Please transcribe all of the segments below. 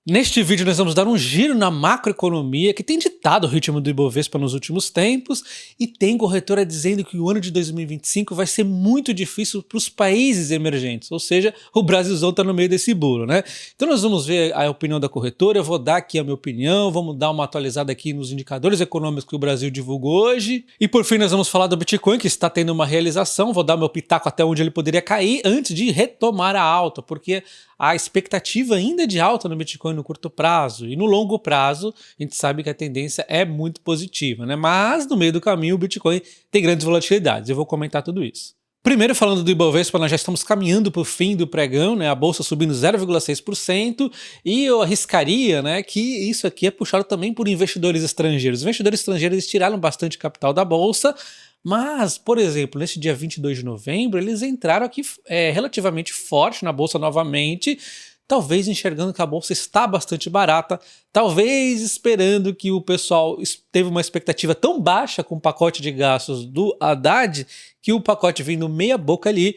Neste vídeo nós vamos dar um giro na macroeconomia que tem ditado o ritmo do Ibovespa nos últimos tempos e tem corretora dizendo que o ano de 2025 vai ser muito difícil para os países emergentes, ou seja, o Brasilzão está no meio desse bolo, né? Então nós vamos ver a opinião da corretora, eu vou dar aqui a minha opinião, vamos dar uma atualizada aqui nos indicadores econômicos que o Brasil divulgou hoje e por fim nós vamos falar do Bitcoin que está tendo uma realização, vou dar meu pitaco até onde ele poderia cair antes de retomar a alta, porque a expectativa ainda é de alta no Bitcoin no curto prazo e no longo prazo a gente sabe que a tendência é muito positiva, né? Mas no meio do caminho o Bitcoin tem grandes volatilidades, eu vou comentar tudo isso. Primeiro falando do Ibovespa, nós já estamos caminhando para o fim do pregão, né? A bolsa subindo 0,6% e eu arriscaria, né, que isso aqui é puxado também por investidores estrangeiros. Os investidores estrangeiros tiraram bastante capital da bolsa, mas, por exemplo, nesse dia 22 de novembro, eles entraram aqui relativamente forte na bolsa novamente, talvez enxergando que a bolsa está bastante barata, talvez esperando que o pessoal teve uma expectativa tão baixa com o pacote de gastos do Haddad, que o pacote vindo meia boca ali,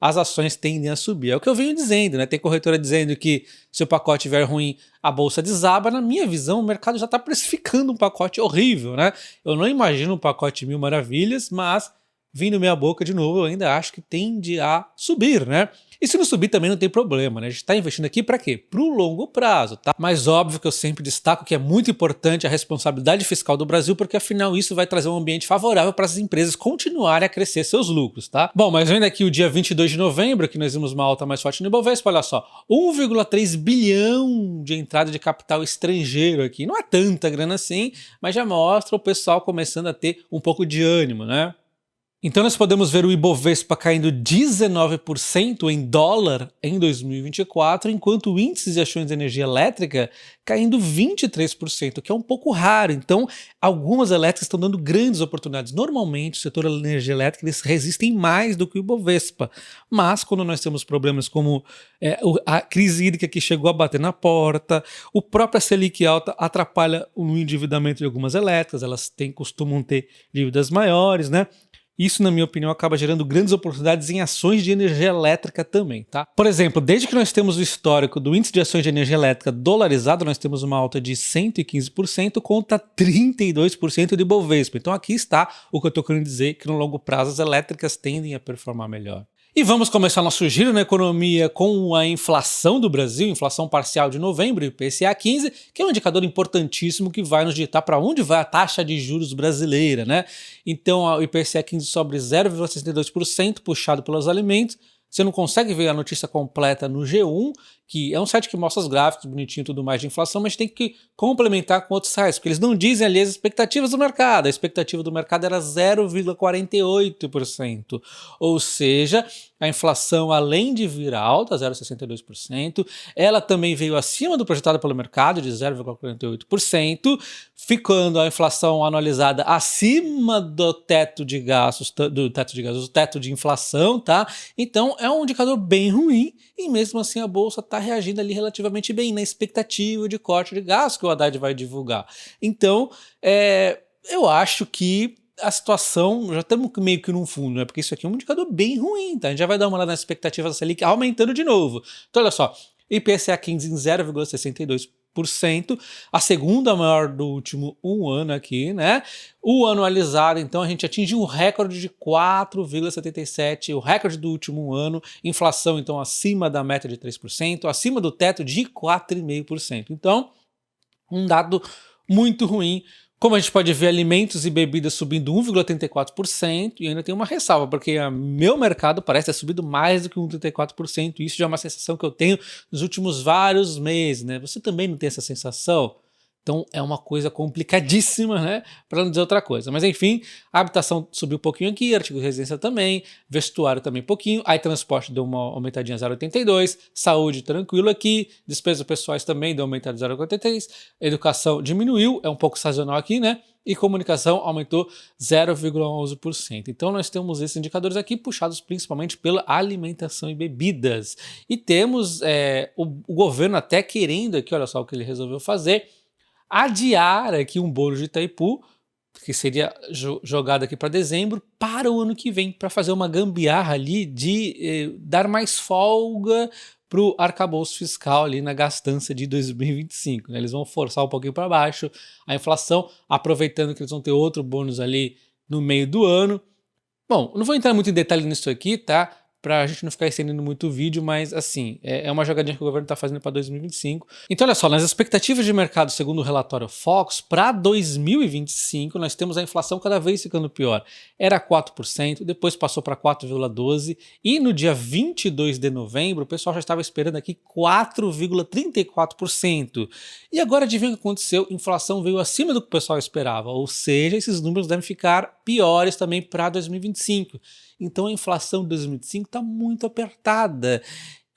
as ações tendem a subir. É o que eu venho dizendo, né? Tem corretora dizendo que se o pacote vier ruim, a bolsa desaba. Na minha visão, o mercado já está precificando um pacote horrível, né? Eu não imagino um pacote mil maravilhas, mas vindo meia boca de novo, eu ainda acho que tende a subir, né? E se não subir também não tem problema, né? A gente está investindo aqui para quê? Para o longo prazo, tá? Mas óbvio que eu sempre destaco que é muito importante a responsabilidade fiscal do Brasil, porque afinal isso vai trazer um ambiente favorável para as empresas continuarem a crescer seus lucros, tá? Bom, mas vendo aqui o dia 22 de novembro, que nós vimos uma alta mais forte no Ibovespa, olha só, 1,3 bilhão de entrada de capital estrangeiro aqui. Não é tanta grana assim, mas já mostra o pessoal começando a ter um pouco de ânimo, né? Então nós podemos ver o Ibovespa caindo 19% em dólar em 2024, enquanto o índice de ações de energia elétrica caindo 23%, que é um pouco raro. Então algumas elétricas estão dando grandes oportunidades. Normalmente o setor da energia elétrica eles resistem mais do que o Ibovespa, mas quando nós temos problemas como a crise hídrica que chegou a bater na porta, o próprio Selic alta atrapalha o endividamento de algumas elétricas, elas costumam ter dívidas maiores, né? Isso, na minha opinião, acaba gerando grandes oportunidades em ações de energia elétrica também, tá? Por exemplo, desde que nós temos o histórico do índice de ações de energia elétrica dolarizado, nós temos uma alta de 115% contra 32% de Ibovespa. Então aqui está o que eu estou querendo dizer, que no longo prazo as elétricas tendem a performar melhor. E vamos começar nosso giro na economia com a inflação do Brasil, inflação parcial de novembro, IPCA 15, que é um indicador importantíssimo que vai nos ditar para onde vai a taxa de juros brasileira, né? Então o IPCA 15 sobe 0,62%, puxado pelos alimentos. Você não consegue ver a notícia completa no G1, que é um site que mostra os gráficos bonitinho e tudo mais de inflação, mas tem que complementar com outros sites, porque eles não dizem ali as expectativas do mercado. A expectativa do mercado era 0,48%, ou seja, a inflação além de vir alta, 0,62%, ela também veio acima do projetado pelo mercado, de 0,48%, ficando a inflação anualizada acima do teto de gastos, do teto de inflação, tá? Então é um indicador bem ruim e mesmo assim a bolsa está reagindo ali relativamente bem na expectativa de corte de gastos que o Haddad vai divulgar. Então eu acho que a situação, já estamos meio que num fundo, né? Porque isso aqui é um indicador bem ruim, tá? A gente já vai dar uma olhada nas expectativas da Selic aumentando de novo. Então olha só, IPCA 15 em 0,62%, a segunda maior do último ano aqui, né? O anualizado, então, a gente atingiu um recorde de 4,77%, o recorde do último ano, inflação, então, acima da meta de 3%, acima do teto de 4,5%. Então, um dado muito ruim. Como a gente pode ver, alimentos e bebidas subindo 1,34% e ainda tem uma ressalva, porque meu mercado parece ter subido mais do que 1,34%, e isso já é uma sensação que eu tenho nos últimos vários meses, né? Você também não tem essa sensação? Então é uma coisa complicadíssima, né? Para não dizer outra coisa. Mas enfim, a habitação subiu um pouquinho aqui, artigo de residência também, vestuário também um pouquinho, aí transporte deu uma aumentadinha 0,82, saúde tranquilo aqui, despesas pessoais também deu uma aumentada 0,83, educação diminuiu, é um pouco sazonal aqui, né? E comunicação aumentou 0,11%. Então nós temos esses indicadores aqui puxados principalmente pela alimentação e bebidas. E temos o governo até querendo aqui, olha só o que ele resolveu fazer, adiar aqui um bolo de Itaipu, que seria jogado aqui para dezembro, para o ano que vem, para fazer uma gambiarra ali de dar mais folga para o arcabouço fiscal ali na gastança de 2025, né? Eles vão forçar um pouquinho para baixo a inflação, aproveitando que eles vão ter outro bônus ali no meio do ano. Bom, não vou entrar muito em detalhe nisso aqui, tá? Pra gente não ficar estendendo muito o vídeo, mas assim, é uma jogadinha que o governo tá fazendo para 2025. Então olha só, nas expectativas de mercado segundo o relatório Focus, para 2025 nós temos a inflação cada vez ficando pior. Era 4%, depois passou para 4,12% e no dia 22 de novembro o pessoal já estava esperando aqui 4,34%. E agora adivinha o que aconteceu? A inflação veio acima do que o pessoal esperava, ou seja, esses números devem ficar piores também para 2025. Então a inflação de 2025 está muito apertada.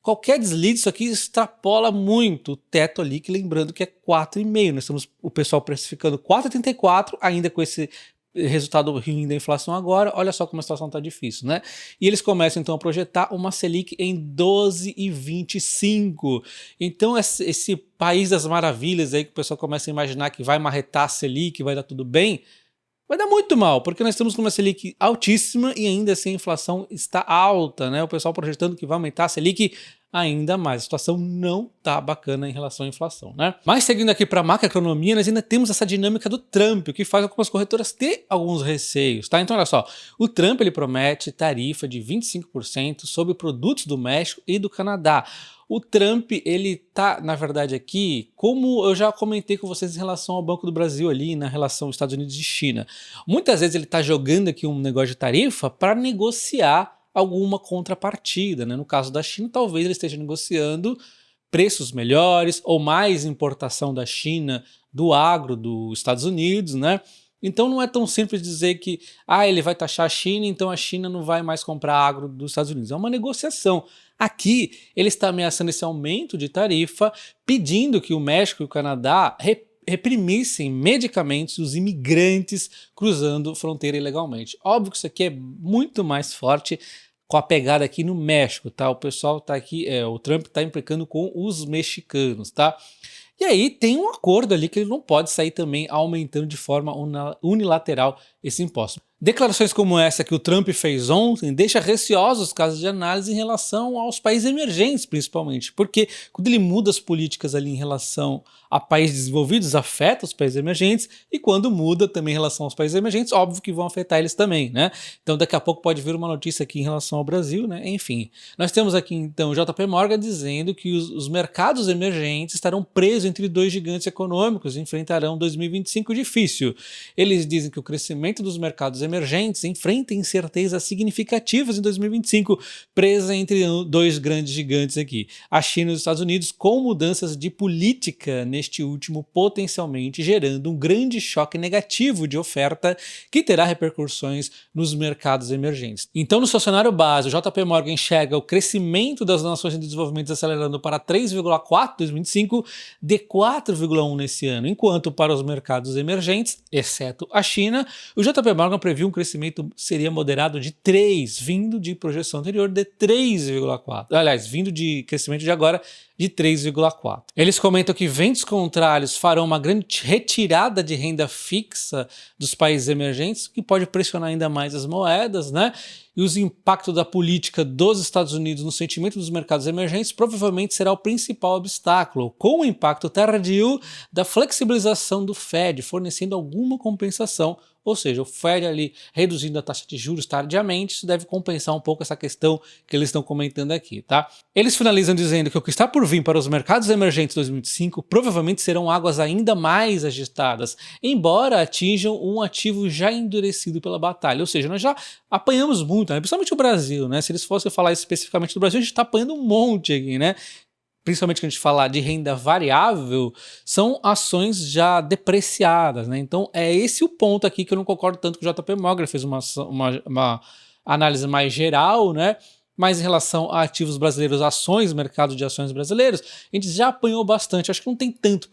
Qualquer deslize disso aqui extrapola muito o teto ali, que lembrando que é 4,5. Nós estamos o pessoal precificando 4,34, ainda com esse resultado ruim da inflação agora. Olha só como a situação está difícil, né? E eles começam então a projetar uma Selic em 12,25. Então esse país das maravilhas aí que o pessoal começa a imaginar que vai marretar a Selic, vai dar tudo bem, vai dar muito mal, porque nós estamos com uma Selic altíssima e ainda assim a inflação está alta, né? O pessoal projetando que vai aumentar a Selic ainda mais. A situação não tá bacana em relação à inflação, né? Mas seguindo aqui para a macroeconomia, nós ainda temos essa dinâmica do Trump, o que faz algumas corretoras ter alguns receios, tá? Então olha só, o Trump ele promete tarifa de 25% sobre produtos do México e do Canadá. O Trump, ele tá, na verdade, aqui, como eu já comentei com vocês em relação ao Banco do Brasil ali, na relação Estados Unidos e China. Muitas vezes ele tá jogando aqui um negócio de tarifa para negociar alguma contrapartida, né? No caso da China, talvez ele esteja negociando preços melhores ou mais importação da China do agro dos Estados Unidos, né? Então não é tão simples dizer que ele vai taxar a China, então a China não vai mais comprar agro dos Estados Unidos. É uma negociação. Aqui ele está ameaçando esse aumento de tarifa, pedindo que o México e o Canadá reprimissem medicamente os imigrantes cruzando fronteira ilegalmente. Óbvio que isso aqui é muito mais forte com a pegada aqui no México, tá? O pessoal tá aqui, o Trump tá implicando com os mexicanos, tá? E aí tem um acordo ali que ele não pode sair também aumentando de forma unilateral esse imposto. Declarações como essa que o Trump fez ontem deixa receosos os casos de análise em relação aos países emergentes, principalmente, porque quando ele muda as políticas ali em relação a países desenvolvidos, afeta os países emergentes, e quando muda também em relação aos países emergentes, óbvio que vão afetar eles também, né? Então daqui a pouco pode vir uma notícia aqui em relação ao Brasil, né? Enfim, nós temos aqui então o JP Morgan dizendo que os mercados emergentes estarão presos entre dois gigantes econômicos e enfrentarão 2025 difícil. Eles dizem que o crescimento dos mercados emergentes enfrenta incertezas significativas em 2025, presa entre dois grandes gigantes aqui, a China e os Estados Unidos, com mudanças de política neste último, potencialmente gerando um grande choque negativo de oferta que terá repercussões nos mercados emergentes. Então, no seu cenário base, o JP Morgan enxerga o crescimento das nações em desenvolvimento acelerando para 3,4 em 2025, de 4,1 nesse ano, enquanto para os mercados emergentes, exceto a China, o JP Morgan previu um crescimento seria moderado de 3, vindo de projeção anterior de 3,4. Aliás, vindo de crescimento de agora de 3,4. Eles comentam que ventos contrários farão uma grande retirada de renda fixa dos países emergentes, que pode pressionar ainda mais as moedas, né? E os impactos da política dos Estados Unidos no sentimento dos mercados emergentes provavelmente será o principal obstáculo, com o impacto tardio da flexibilização do Fed, fornecendo alguma compensação. Ou seja, o Fed ali reduzindo a taxa de juros tardiamente, isso deve compensar um pouco essa questão que eles estão comentando aqui, tá? Eles finalizam dizendo que o que está por vir para os mercados emergentes 2025 provavelmente serão águas ainda mais agitadas, embora atinjam um ativo já endurecido pela batalha. Ou seja, nós já apanhamos muito, né? Principalmente o Brasil, né? Se eles fossem falar especificamente do Brasil, a gente está apanhando um monte aqui, né? Principalmente quando a gente falar de renda variável, são ações já depreciadas, né? Então é esse o ponto aqui que eu não concordo tanto que o JP Morgan fez uma análise mais geral, né? Mas em relação a ativos brasileiros, ações, mercado de ações brasileiros, a gente já apanhou bastante. Acho que não tem tanto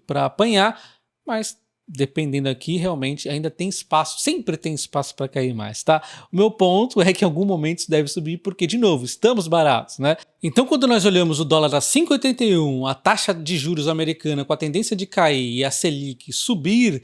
para apanhar, mas dependendo aqui, realmente ainda tem espaço, sempre tem espaço para cair mais, tá? O meu ponto é que em algum momento isso deve subir, porque, de novo, estamos baratos, né? Então, quando nós olhamos o dólar a 5,81, a taxa de juros americana com a tendência de cair e a Selic subir,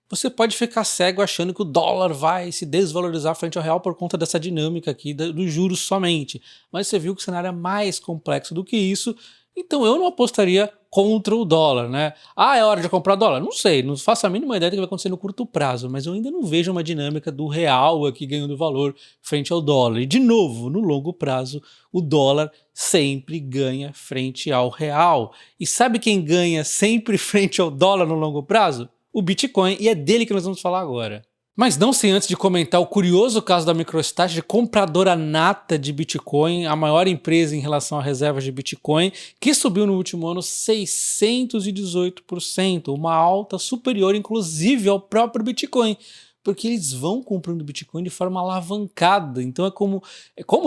Você pode ficar cego achando que o dólar vai se desvalorizar frente ao real por conta dessa dinâmica aqui dos juros somente. Mas você viu que o cenário é mais complexo do que isso, então eu não apostaria contra o dólar, né? Ah, é hora de comprar dólar? Não sei, não faço a mínima ideia do que vai acontecer no curto prazo, mas eu ainda não vejo uma dinâmica do real aqui ganhando valor frente ao dólar. E de novo, no longo prazo, o dólar sempre ganha frente ao real. E sabe quem ganha sempre frente ao dólar no longo prazo? O Bitcoin, e é dele que nós vamos falar agora. Mas não sem antes de comentar o curioso caso da MicroStrategy, compradora nata de Bitcoin, a maior empresa em relação a reservas de Bitcoin, que subiu no último ano 618%, uma alta superior inclusive ao próprio Bitcoin, porque eles vão comprando Bitcoin de forma alavancada. Então é como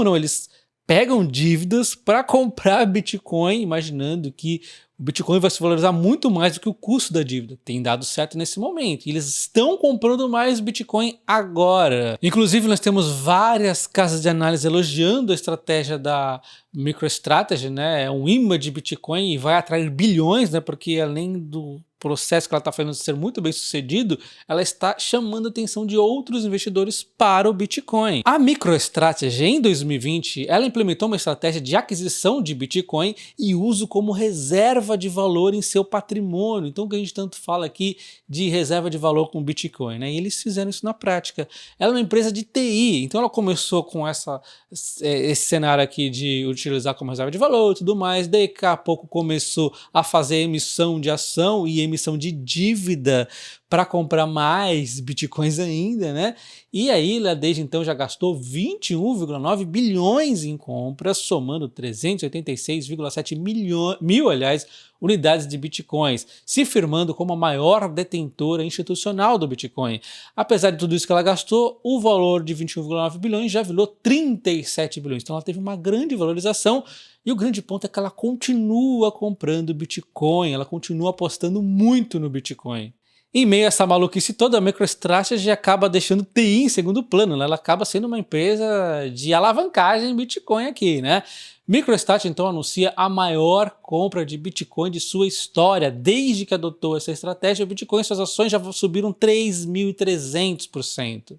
não, eles pegam dívidas para comprar Bitcoin, imaginando que o Bitcoin vai se valorizar muito mais do que o custo da dívida. Tem dado certo nesse momento. E eles estão comprando mais Bitcoin agora. Inclusive, nós temos várias casas de análise elogiando a estratégia da MicroStrategy, né? É um imã de Bitcoin e vai atrair bilhões, né? Porque além do processo que ela está fazendo ser muito bem sucedido, ela está chamando a atenção de outros investidores para o Bitcoin. A MicroStrategy, em 2020, ela implementou uma estratégia de aquisição de Bitcoin e uso como reserva de valor em seu patrimônio. Então, o que a gente tanto fala aqui de reserva de valor com Bitcoin, né? E eles fizeram isso na prática. Ela é uma empresa de TI, então ela começou com esse cenário aqui de utilizar como reserva de valor e tudo mais, daqui a pouco começou a fazer emissão de ação e emissão de dívida para comprar mais bitcoins ainda, né? E aí, ela desde então já gastou 21,9 bilhões em compras, somando 386,7 mil, aliás, unidades de bitcoins, se firmando como a maior detentora institucional do Bitcoin. Apesar de tudo isso que ela gastou, o valor de 21,9 bilhões já virou 37 bilhões. Então ela teve uma grande valorização. E o grande ponto é que ela continua comprando Bitcoin, ela continua apostando muito no Bitcoin. Em meio a essa maluquice toda, a MicroStrategy acaba deixando TI em segundo plano, né? Ela acaba sendo uma empresa de alavancagem em Bitcoin aqui, né? MicroStrategy então anuncia a maior compra de Bitcoin de sua história. Desde que adotou essa estratégia, o Bitcoin e suas ações já subiram 3.300%.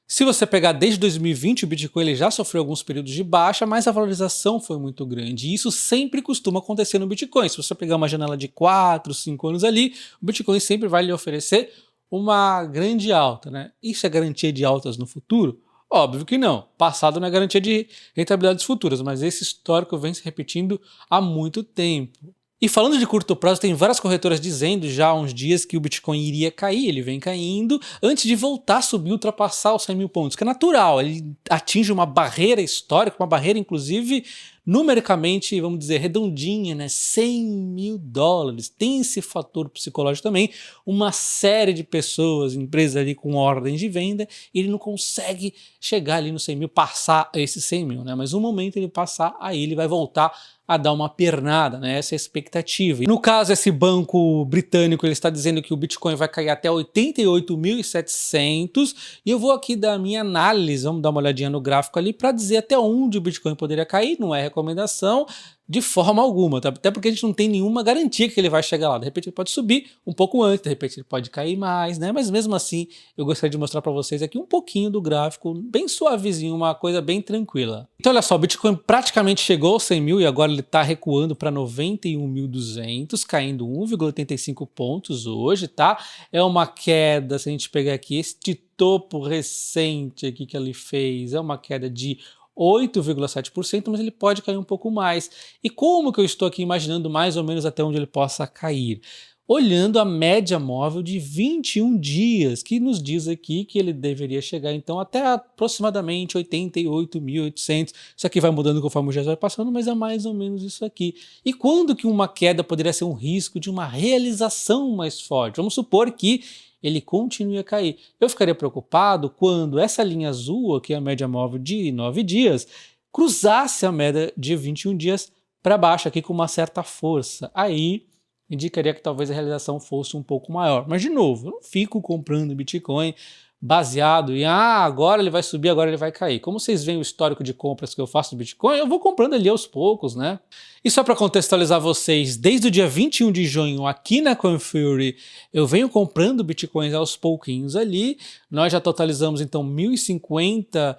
Se você pegar desde 2020, o Bitcoin ele já sofreu alguns períodos de baixa, mas a valorização foi muito grande. E isso sempre costuma acontecer no Bitcoin. Se você pegar uma janela de 4, 5 anos ali, o Bitcoin sempre vai lhe oferecer uma grande alta, né? Isso é garantia de altas no futuro? Óbvio que não. Passado não é garantia de rentabilidades futuras, mas esse histórico vem se repetindo há muito tempo. E falando de curto prazo, tem várias corretoras dizendo já há uns dias que o Bitcoin iria cair, ele vem caindo, antes de voltar a subir, ultrapassar os 100 mil pontos, que é natural, ele atinge uma barreira histórica, uma barreira inclusive numericamente, vamos dizer, redondinha, né? 100 mil dólares, tem esse fator psicológico também, uma série de pessoas, empresas ali com ordens de venda, ele não consegue chegar ali no 100 mil, passar esses 100 mil, né? Mas no momento ele passar, aí ele vai voltar a dar uma pernada, né? Essa é a expectativa. E no caso, esse banco britânico ele está dizendo que o Bitcoin vai cair até 88.700 e eu vou aqui dar a minha análise, vamos dar uma olhadinha no gráfico ali para dizer até onde o Bitcoin poderia cair, não é recomendação de forma alguma, tá? Até porque a gente não tem nenhuma garantia que ele vai chegar lá. De repente ele pode subir um pouco antes, de repente ele pode cair mais, né? Mas mesmo assim, eu gostaria de mostrar para vocês aqui um pouquinho do gráfico, bem suavezinho, uma coisa bem tranquila. Então olha só, o Bitcoin praticamente chegou aos 100 mil e agora ele está recuando para 91.200, caindo 1,85 pontos hoje, tá? É uma queda, se a gente pegar aqui este topo recente aqui que ele fez, é uma queda de 8,7%, mas ele pode cair um pouco mais. E como que eu estou aqui imaginando mais ou menos até onde ele possa cair? Olhando a média móvel de 21 dias, que nos diz aqui que ele deveria chegar então até aproximadamente 88.800. Isso aqui vai mudando conforme o dia vai passando, mas é mais ou menos isso aqui. E quando que uma queda poderia ser um risco de uma realização mais forte? Vamos supor que ele continue a cair. Eu ficaria preocupado quando essa linha azul, que é a média móvel de 9 dias, cruzasse a média de 21 dias para baixo aqui com uma certa força. Aí indicaria que talvez a realização fosse um pouco maior. Mas de novo, eu não fico comprando Bitcoin baseado em agora ele vai subir, agora ele vai cair. Como vocês veem o histórico de compras que eu faço do Bitcoin, eu vou comprando ali aos poucos, né? E só para contextualizar vocês, desde o dia 21 de junho aqui na CoinFury, eu venho comprando Bitcoins aos pouquinhos ali. Nós já totalizamos então 1.050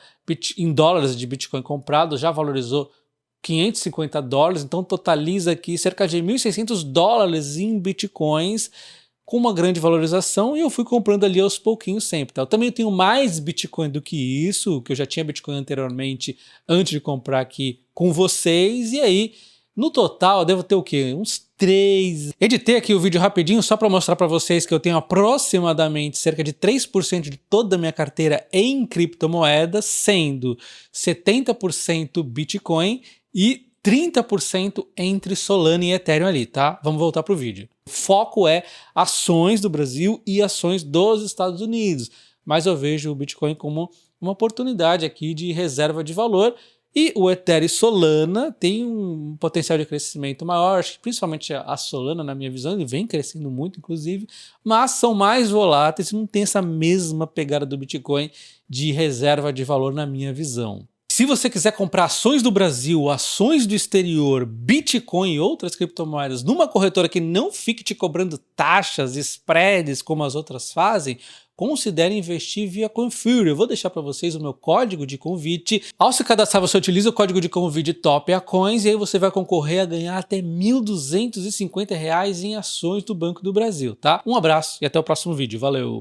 em dólares de Bitcoin comprado, já valorizou $550, então totaliza aqui cerca de 1.600 dólares em Bitcoins, com uma grande valorização, e eu fui comprando ali aos pouquinhos sempre. Tá? Eu também tenho mais Bitcoin do que isso, que eu já tinha Bitcoin anteriormente, antes de comprar aqui com vocês, e aí, no total, eu devo ter o quê? Uns 3. Editei aqui o vídeo rapidinho só para mostrar para vocês que eu tenho aproximadamente cerca de 3% de toda a minha carteira em criptomoedas, sendo 70% Bitcoin e 30% entre Solana e Ethereum ali, tá? Vamos voltar pro vídeo. O foco é ações do Brasil e ações dos Estados Unidos, mas eu vejo o Bitcoin como uma oportunidade aqui de reserva de valor, e o Ethereum e Solana tem um potencial de crescimento maior, acho que principalmente a Solana, na minha visão, ele vem crescendo muito, inclusive, mas são mais voláteis e não tem essa mesma pegada do Bitcoin de reserva de valor na minha visão. Se você quiser comprar ações do Brasil, ações do exterior, Bitcoin e outras criptomoedas numa corretora que não fique te cobrando taxas, spreads como as outras fazem, considere investir via CoinFury. Eu vou deixar para vocês o meu código de convite. Ao se cadastrar, você utiliza o código de convite TOPACOINS e aí você vai concorrer a ganhar até R$ 1.250 em ações do Banco do Brasil, tá? Um abraço e até o próximo vídeo. Valeu!